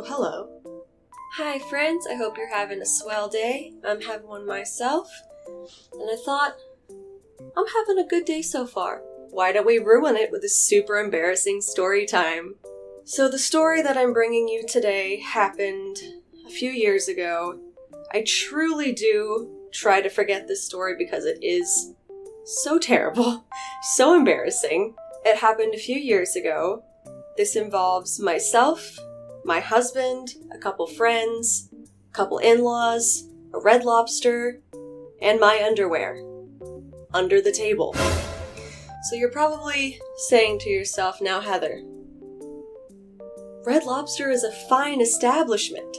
hello. Hi friends, I hope you're having a swell day. I'm having one myself. And I thought, I'm having a good day so far. Why don't we ruin it with a super embarrassing story time? So the story that I'm bringing you today happened a few years ago. I truly do try to forget this story because it is so terrible, so embarrassing. It happened a few years ago. This involves myself, my husband, a couple friends, a couple in-laws, a Red Lobster, and my underwear under the table. So you're probably saying to yourself, now Heather, Red Lobster is a fine establishment.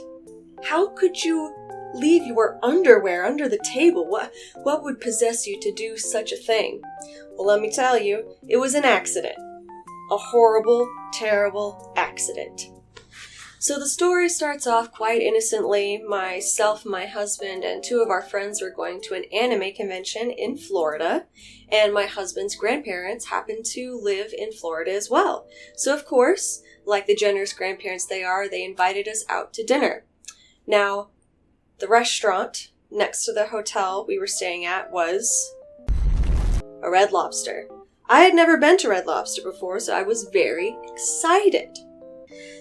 How could you leave your underwear under the table? What would possess you to do such a thing? Well, let me tell you, it was an accident. A horrible, terrible accident. So the story starts off quite innocently. Myself, my husband, and two of our friends were going to an anime convention in Florida, and my husband's grandparents happened to live in Florida as well. So of course, like the generous grandparents they are, they invited us out to dinner. Now, the restaurant next to the hotel we were staying at was a Red Lobster. I had never been to Red Lobster before, so I was very excited.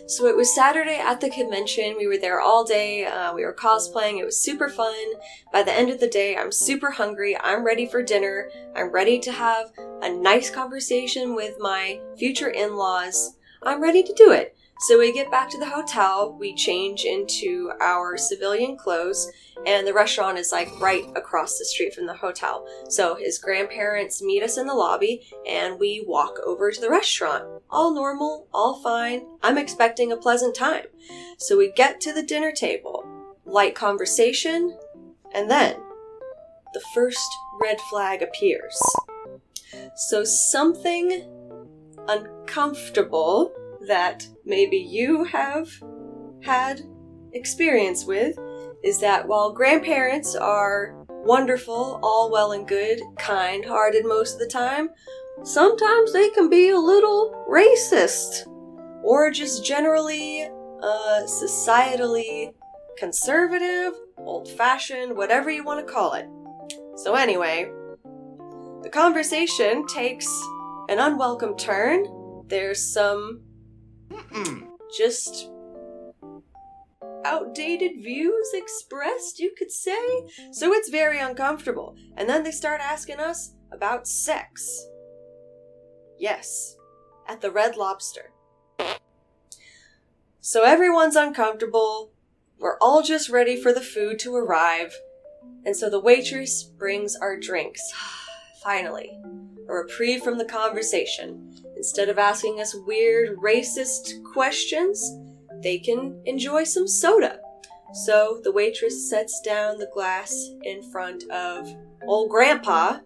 So it was Saturday at the convention. We were there all day. We were cosplaying. It was super fun. By the end of the day, I'm super hungry. I'm ready for dinner. I'm ready to have a nice conversation with my future in-laws. I'm ready to do it. So we get back to the hotel, we change into our civilian clothes, and the restaurant is like right across the street from the hotel. So his grandparents meet us in the lobby, and we walk over to the restaurant. All normal, all fine. I'm expecting a pleasant time. So we get to the dinner table, light conversation, and then the first red flag appears. So something uncomfortable that maybe you have had experience with is that while grandparents are wonderful, all well and good, kind-hearted most of the time, sometimes they can be a little racist or just generally societally conservative, old-fashioned, whatever you want to call it. So anyway, the conversation takes an unwelcome turn. There's some just outdated views expressed, you could say. So it's very uncomfortable. And then they start asking us about sex. Yes, at the Red Lobster. So everyone's uncomfortable. We're all just ready for the food to arrive. And so the waitress brings our drinks. Finally, a reprieve from the conversation. Instead of asking us weird, racist questions, they can enjoy some soda. So the waitress sets down the glass in front of old Grandpa,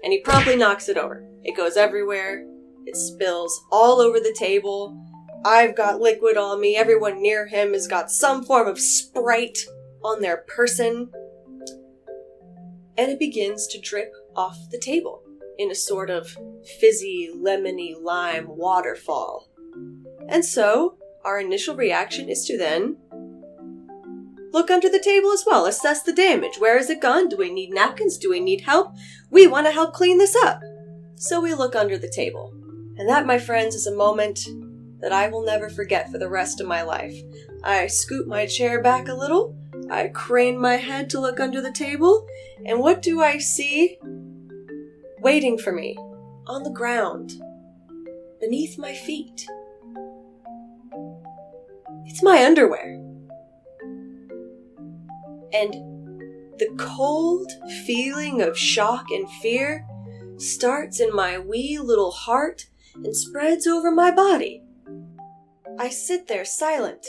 and he promptly knocks it over. It goes everywhere. It spills all over the table. I've got liquid on me. Everyone near him has got some form of Sprite on their person. And it begins to drip off the table in a sort of fizzy, lemony lime waterfall. And so, our initial reaction is to then look under the table as well, assess the damage. Where has it gone? Do we need napkins? Do we need help? We want to help clean this up. So we look under the table. And that, my friends, is a moment that I will never forget for the rest of my life. I scoot my chair back a little, I crane my head to look under the table, and what do I see? Waiting for me, on the ground, beneath my feet. It's my underwear. And the cold feeling of shock and fear starts in my wee little heart and spreads over my body. I sit there silent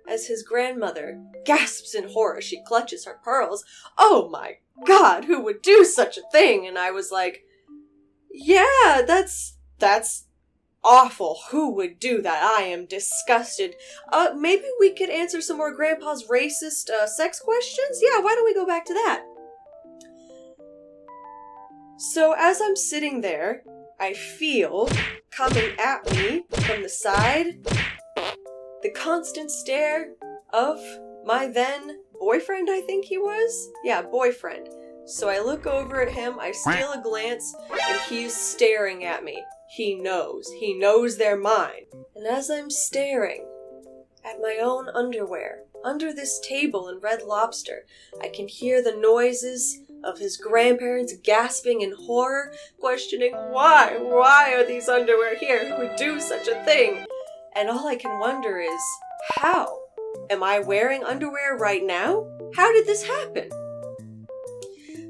as his grandmother gasps in horror. She clutches her pearls. Oh my God, who would do such a thing? And I was like, yeah, that's awful. Who would do that? I am disgusted. Maybe we could answer some more Grandpa's racist sex questions? Yeah, why don't we go back to that? So as I'm sitting there, I feel coming at me from the side the constant stare of my then boyfriend, I think he was? Yeah, boyfriend. So I look over at him, I steal a glance, and he's staring at me. He knows they're mine. And as I'm staring at my own underwear, under this table in Red Lobster, I can hear the noises of his grandparents gasping in horror, questioning why are these underwear here? Who would do such a thing? And all I can wonder is, how? Am I wearing underwear right now? How did this happen?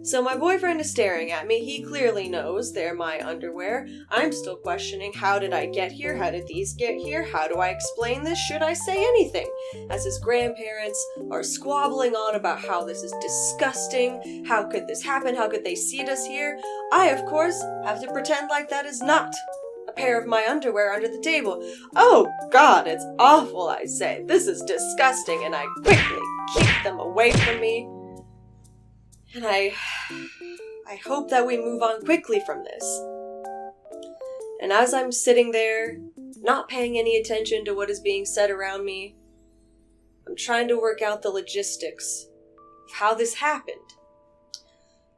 So my boyfriend is staring at me. He clearly knows they're my underwear. I'm still questioning, how did I get here? How did these get here? How do I explain this? Should I say anything? As his grandparents are squabbling on about how this is disgusting. How could this happen? How could they see us here? I, of course, have to pretend like that is not a pair of my underwear under the table. Oh God, it's awful, I say. This is disgusting, and I quickly keep them away from me. And I hope that we move on quickly from this. And as I'm sitting there, not paying any attention to what is being said around me, I'm trying to work out the logistics of how this happened.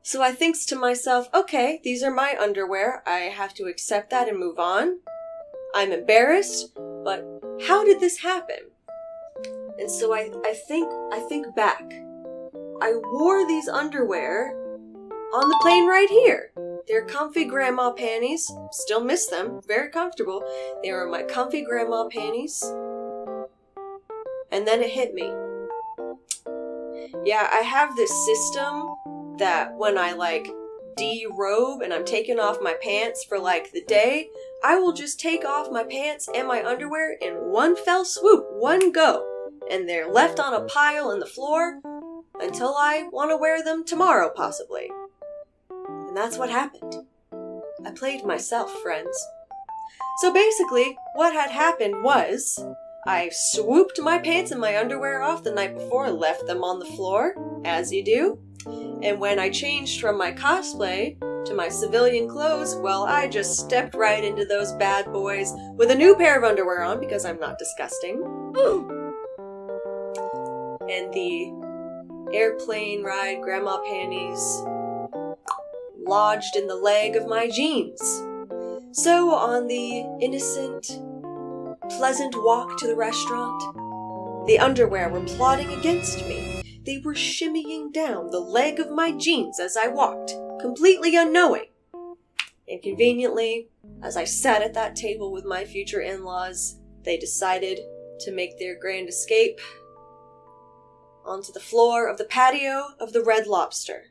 So I think to myself, okay, these are my underwear. I have to accept that and move on. I'm embarrassed, but how did this happen? And so I think back. I wore these underwear on the plane right here. They're comfy grandma panties. Still miss them. Very comfortable. They were my comfy grandma panties. And then it hit me. Yeah, I have this system that when I derobe and I'm taking off my pants for the day, I will just take off my pants and my underwear in one fell swoop, one go. And they're left on a pile on the floor until I want to wear them tomorrow, possibly. And that's what happened. I played myself, friends. So basically, what had happened was, I swooped my pants and my underwear off the night before and left them on the floor, as you do. And when I changed from my cosplay to my civilian clothes, well, I just stepped right into those bad boys with a new pair of underwear on, because I'm not disgusting. And the airplane ride grandma panties lodged in the leg of my jeans. So on the innocent, pleasant walk to the restaurant, the underwear were plotting against me. They were shimmying down the leg of my jeans as I walked, completely unknowing. And conveniently, as I sat at that table with my future in-laws, they decided to make their grand escape onto the floor of the patio of the Red Lobster.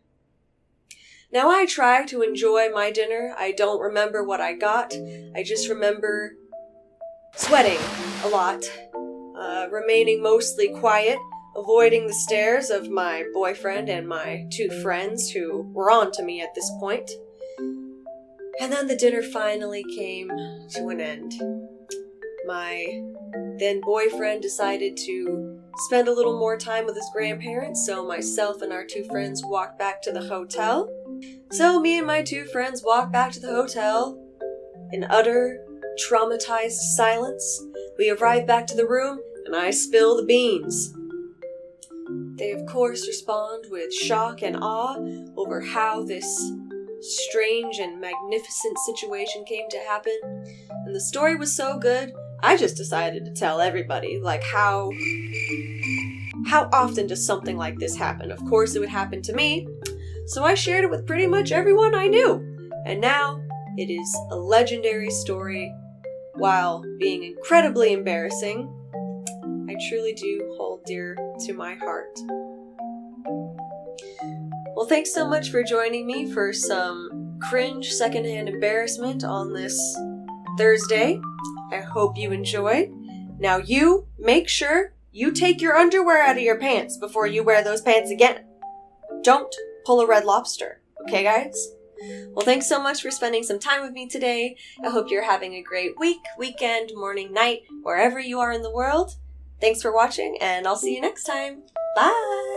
Now I try to enjoy my dinner. I don't remember what I got. I just remember sweating a lot, remaining mostly quiet, avoiding the stares of my boyfriend and my two friends who were on to me at this point. And then the dinner finally came to an end. My then boyfriend decided to spend a little more time with his grandparents, so myself and our two friends walked back to the hotel. So me and my two friends walked back to the hotel in utter, traumatized silence. We arrived back to the room, and I spill the beans. They, of course, respond with shock and awe over how this strange and magnificent situation came to happen. And the story was so good, I just decided to tell everybody, how often does something like this happen? Of course it would happen to me, so I shared it with pretty much everyone I knew. And now, it is a legendary story. While being incredibly embarrassing, I truly do hold dear to my heart. Well, thanks so much for joining me for some cringe secondhand embarrassment on this Thursday. I hope you enjoyed. Now you make sure you take your underwear out of your pants before you wear those pants again. Don't pull a Red Lobster, okay guys? Well, thanks so much for spending some time with me today. I hope you're having a great week, weekend, morning, night, wherever you are in the world. Thanks for watching, and I'll see you next time. Bye!